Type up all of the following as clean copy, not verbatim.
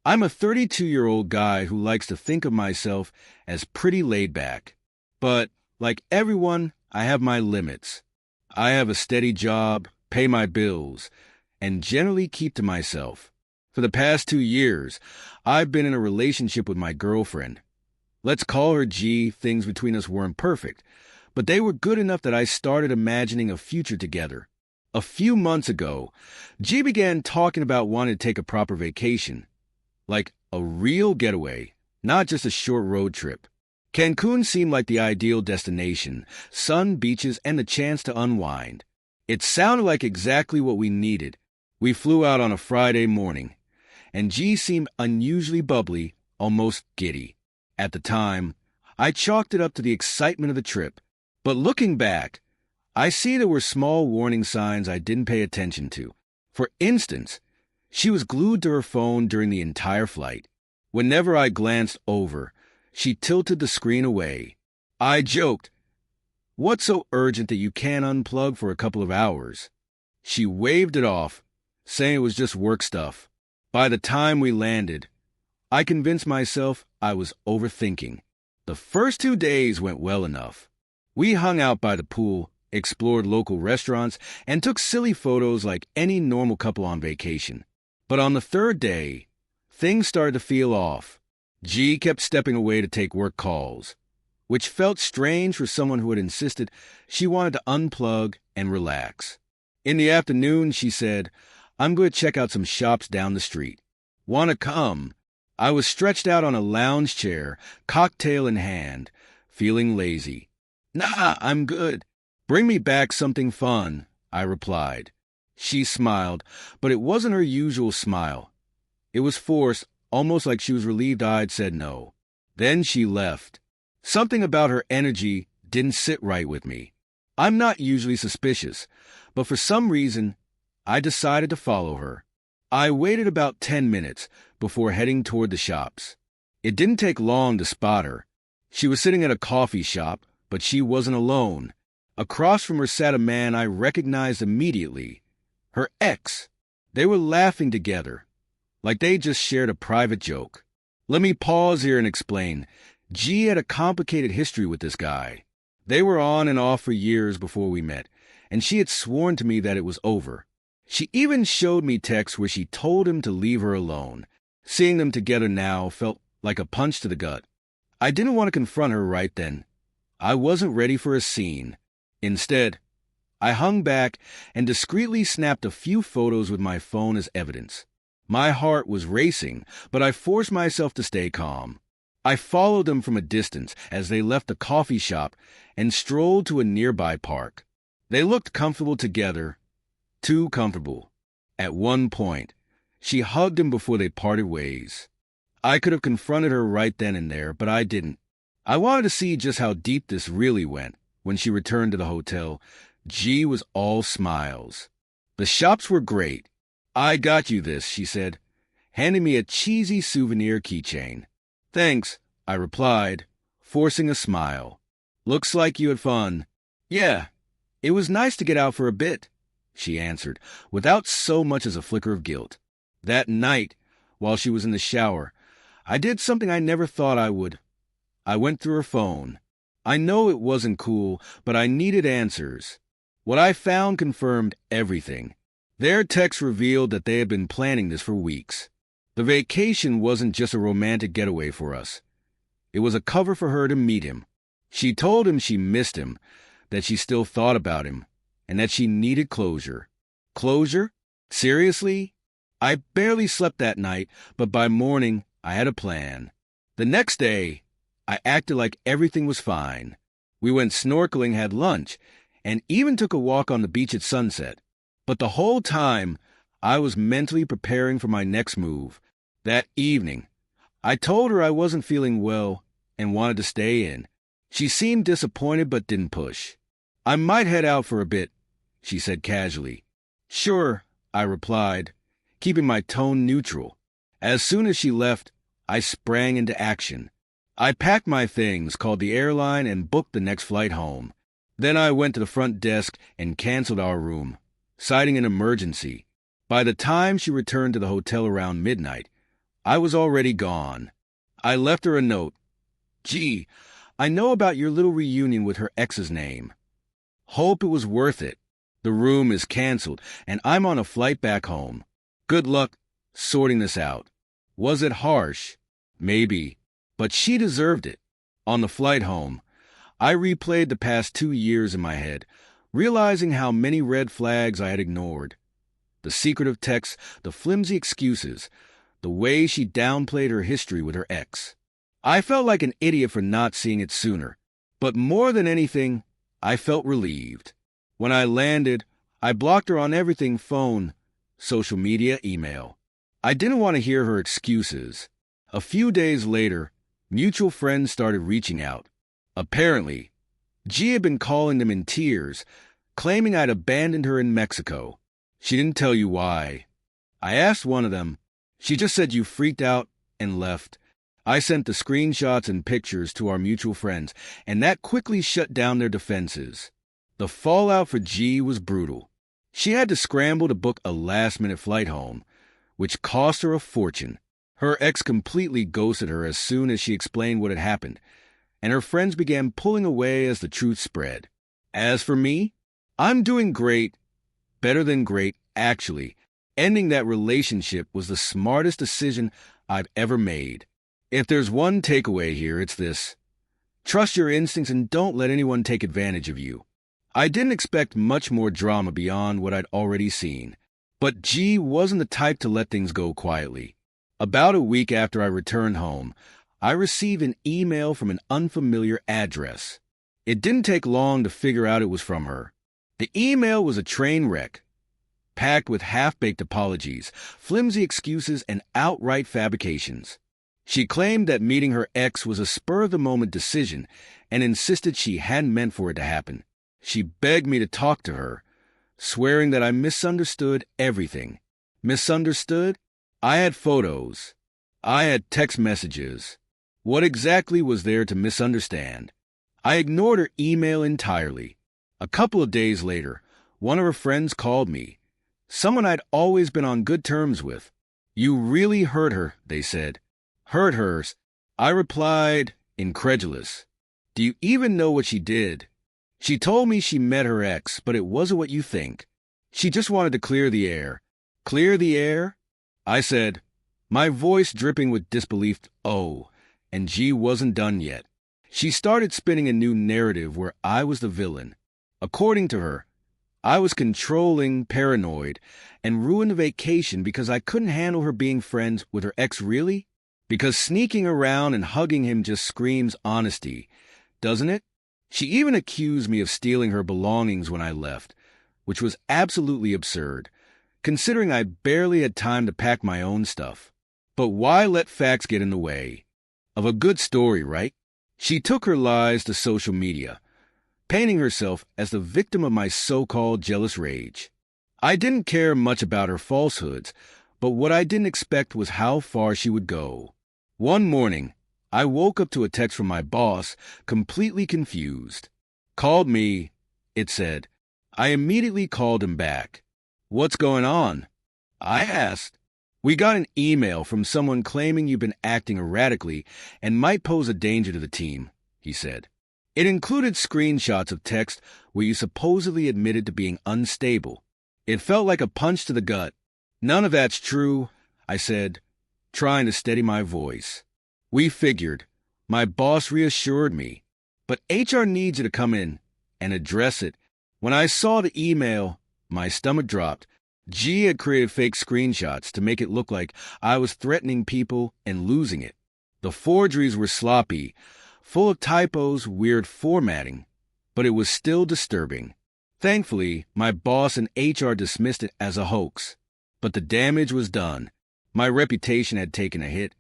I'm a 32-year-old guy who likes to think of myself as pretty laid back. But, like everyone, I have my limits. I have a steady job, pay my bills, and generally keep to myself. For the past 2 years, I've been in a relationship with my girlfriend. Let's call her G. Things between us weren't perfect, but they were good enough that I started imagining a future together. A few months ago, G began talking about wanting to take a proper vacation. Like a real getaway, not just a short road trip. Cancun seemed like the ideal destination, sun, beaches, and the chance to unwind. It sounded like exactly what we needed. We flew out on a Friday morning, and G seemed unusually bubbly, almost giddy. At the time, I chalked it up to the excitement of the trip. But looking back, I see there were small warning signs I didn't pay attention to. For instance, she was glued to her phone during the entire flight. Whenever I glanced over, she tilted the screen away. I joked, "What's so urgent that you can't unplug for a couple of hours?" She waved it off, saying it was just work stuff. By the time we landed, I convinced myself I was overthinking. The first 2 days went well enough. We hung out by the pool, explored local restaurants, and took silly photos like any normal couple on vacation. But on the third day, things started to feel off. G kept stepping away to take work calls, which felt strange for someone who had insisted she wanted to unplug and relax. In the afternoon, she said, "I'm going to check out some shops down the street. Want to come?" I was stretched out on a lounge chair, cocktail in hand, feeling lazy. "Nah, I'm good. Bring me back something fun," I replied. She smiled, but it wasn't her usual smile. It was forced, almost like she was relieved I'd said no. Then she left. Something about her energy didn't sit right with me. I'm not usually suspicious, but for some reason, I decided to follow her. I waited about 10 minutes before heading toward the shops. It didn't take long to spot her. She was sitting at a coffee shop, but she wasn't alone. Across from her sat a man I recognized immediately. Her ex. They were laughing together, like they just shared a private joke. Let me pause here and explain. G had a complicated history with this guy. They were on and off for years before we met, and she had sworn to me that it was over. She even showed me texts where she told him to leave her alone. Seeing them together now felt like a punch to the gut. I didn't want to confront her right then. I wasn't ready for a scene. Instead, I hung back and discreetly snapped a few photos with my phone as evidence. My heart was racing, but I forced myself to stay calm. I followed them from a distance as they left the coffee shop and strolled to a nearby park. They looked comfortable together, too comfortable. At one point, she hugged him before they parted ways. I could have confronted her right then and there, but I didn't. I wanted to see just how deep this really went. When she returned to the hotel, G was all smiles. The shops were great. "I got you this," she said, handing me a cheesy souvenir keychain. "Thanks," I replied, forcing a smile. "Looks like you had fun." "Yeah, it was nice to get out for a bit," she answered, without so much as a flicker of guilt. That night, while she was in the shower, I did something I never thought I would. I went through her phone. I know it wasn't cool, but I needed answers. What I found confirmed everything. Their text revealed that they had been planning this for weeks. The vacation wasn't just a romantic getaway for us. It was a cover for her to meet him. She told him she missed him, that she still thought about him, and that she needed closure. Closure? Seriously? I barely slept that night, but by morning, I had a plan. The next day, I acted like everything was fine. We went snorkeling, had lunch, and even took a walk on the beach at sunset. But the whole time, I was mentally preparing for my next move. That evening, I told her I wasn't feeling well and wanted to stay in. She seemed disappointed but didn't push. "I might head out for a bit," she said casually. "Sure," I replied, keeping my tone neutral. As soon as she left, I sprang into action. I packed my things, called the airline, and booked the next flight home. Then I went to the front desk and canceled our room, citing an emergency. By the time she returned to the hotel around midnight, I was already gone. I left her a note. Gee, I know about your little reunion with her ex's name. Hope it was worth it. The room is canceled, and I'm on a flight back home. Good luck sorting this out. Was it harsh? Maybe. But she deserved it. On the flight home, I replayed the past 2 years in my head, realizing how many red flags I had ignored. The secretive texts, the flimsy excuses, the way she downplayed her history with her ex. I felt like an idiot for not seeing it sooner. But more than anything, I felt relieved. When I landed, I blocked her on everything: phone, social media, email. I didn't want to hear her excuses. A few days later, mutual friends started reaching out. Apparently, G had been calling them in tears, claiming I'd abandoned her in Mexico. She didn't tell you why. I asked one of them. She just said you freaked out and left. I sent the screenshots and pictures to our mutual friends, and that quickly shut down their defenses. The fallout for G was brutal. She had to scramble to book a last-minute flight home, which cost her a fortune. Her ex completely ghosted her as soon as she explained what had happened, and her friends began pulling away as the truth spread. As for me, I'm doing great, better than great, actually. Ending that relationship was the smartest decision I've ever made. If there's one takeaway here, it's this: trust your instincts and don't let anyone take advantage of you. I didn't expect much more drama beyond what I'd already seen, but G wasn't the type to let things go quietly. About a week after I returned home, I received an email from an unfamiliar address. It didn't take long to figure out it was from her. The email was a train wreck, packed with half-baked apologies, flimsy excuses, and outright fabrications. She claimed that meeting her ex was a spur-of-the-moment decision and insisted she hadn't meant for it to happen. She begged me to talk to her, swearing that I misunderstood everything. Misunderstood? I had photos. I had text messages. What exactly was there to misunderstand? I ignored her email entirely. A couple of days later, one of her friends called me. Someone I'd always been on good terms with. You really hurt her, they said. Hurt her? I replied, incredulous. Do you even know what she did? She told me she met her ex, but it wasn't what you think. She just wanted to clear the air. Clear the air? I said, my voice dripping with disbelief. Oh, and G wasn't done yet. She started spinning a new narrative where I was the villain. According to her, I was controlling, paranoid, and ruined the vacation because I couldn't handle her being friends with her ex. Really? Because sneaking around and hugging him just screams honesty, doesn't it? She even accused me of stealing her belongings when I left, which was absolutely absurd, considering I barely had time to pack my own stuff. But why let facts get in the way of a good story, right? She took her lies to social media, painting herself as the victim of my so-called jealous rage. I didn't care much about her falsehoods, but what I didn't expect was how far she would go. One morning, I woke up to a text from my boss, completely confused. Called me, it said. I immediately called him back. What's going on? I asked. We got an email from someone claiming you've been acting erratically and might pose a danger to the team, he said. It included screenshots of text where you supposedly admitted to being unstable. It felt like a punch to the gut. None of that's true, I said, trying to steady my voice. We figured. My boss reassured me. But HR needs you to come in and address it. When I saw the email, my stomach dropped. G had created fake screenshots to make it look like I was threatening people and losing it. The forgeries were sloppy, full of typos, weird formatting, but it was still disturbing. Thankfully, my boss and HR dismissed it as a hoax. But the damage was done. My reputation had taken a hit,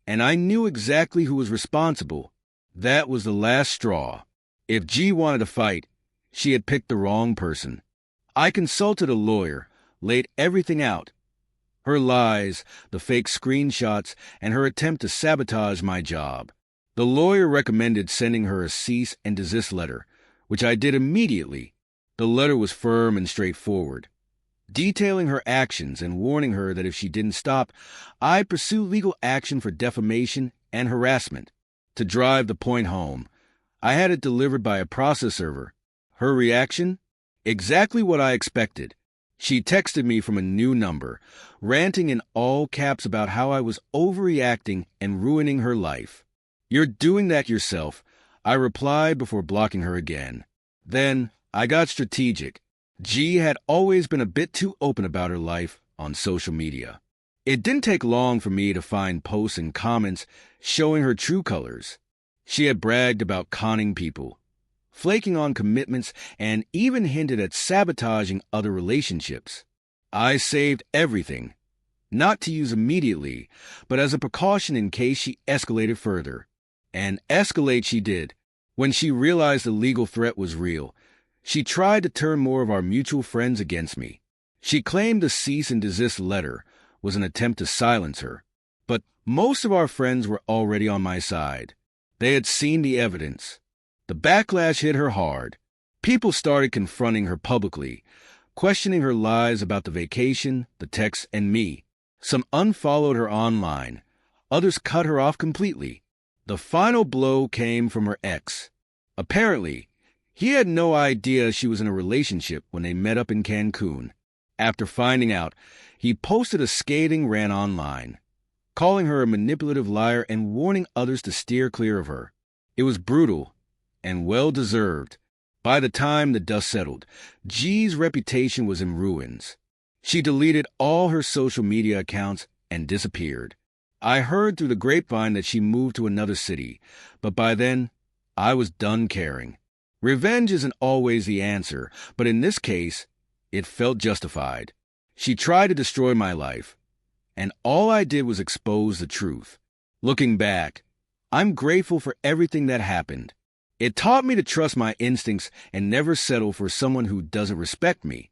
and I knew exactly who was responsible. That was the last straw. If G wanted to fight, she had picked the wrong person. I consulted a lawyer, laid everything out. Her lies, the fake screenshots, and her attempt to sabotage my job. The lawyer recommended sending her a cease and desist letter, which I did immediately. The letter was firm and straightforward. detailing her actions and warning her that if she didn't stop, I'd pursue legal action for defamation and harassment. To drive the point home, I had it delivered by a process server. Her reaction? Exactly what I expected. She texted me from a new number, ranting in all caps about how I was overreacting and ruining her life. "You're doing that yourself," I replied before blocking her again. Then I got strategic. G had always been a bit too open about her life on social media. It didn't take long for me to find posts and comments showing her true colors. She had bragged about conning people, flaking on commitments, and even hinted at sabotaging other relationships. I saved everything, not to use immediately, but as a precaution in case she escalated further. And escalate she did. When she realized the legal threat was real, she tried to turn more of our mutual friends against me. She claimed the cease and desist letter was an attempt to silence her, but most of our friends were already on my side. They had seen the evidence. The backlash hit her hard. People started confronting her publicly, questioning her lies about the vacation, the texts, and me. Some unfollowed her online. Others cut her off completely. The final blow came from her ex. Apparently, he had no idea she was in a relationship when they met up in Cancun. After finding out, he posted a scathing rant online, calling her a manipulative liar and warning others to steer clear of her. It was brutal and well-deserved. By the time the dust settled, G's reputation was in ruins. She deleted all her social media accounts and disappeared. I heard through the grapevine that she moved to another city, but by then, I was done caring. Revenge isn't always the answer, but in this case, it felt justified. She tried to destroy my life, and all I did was expose the truth. Looking back, I'm grateful for everything that happened. It taught me to trust my instincts and never settle for someone who doesn't respect me.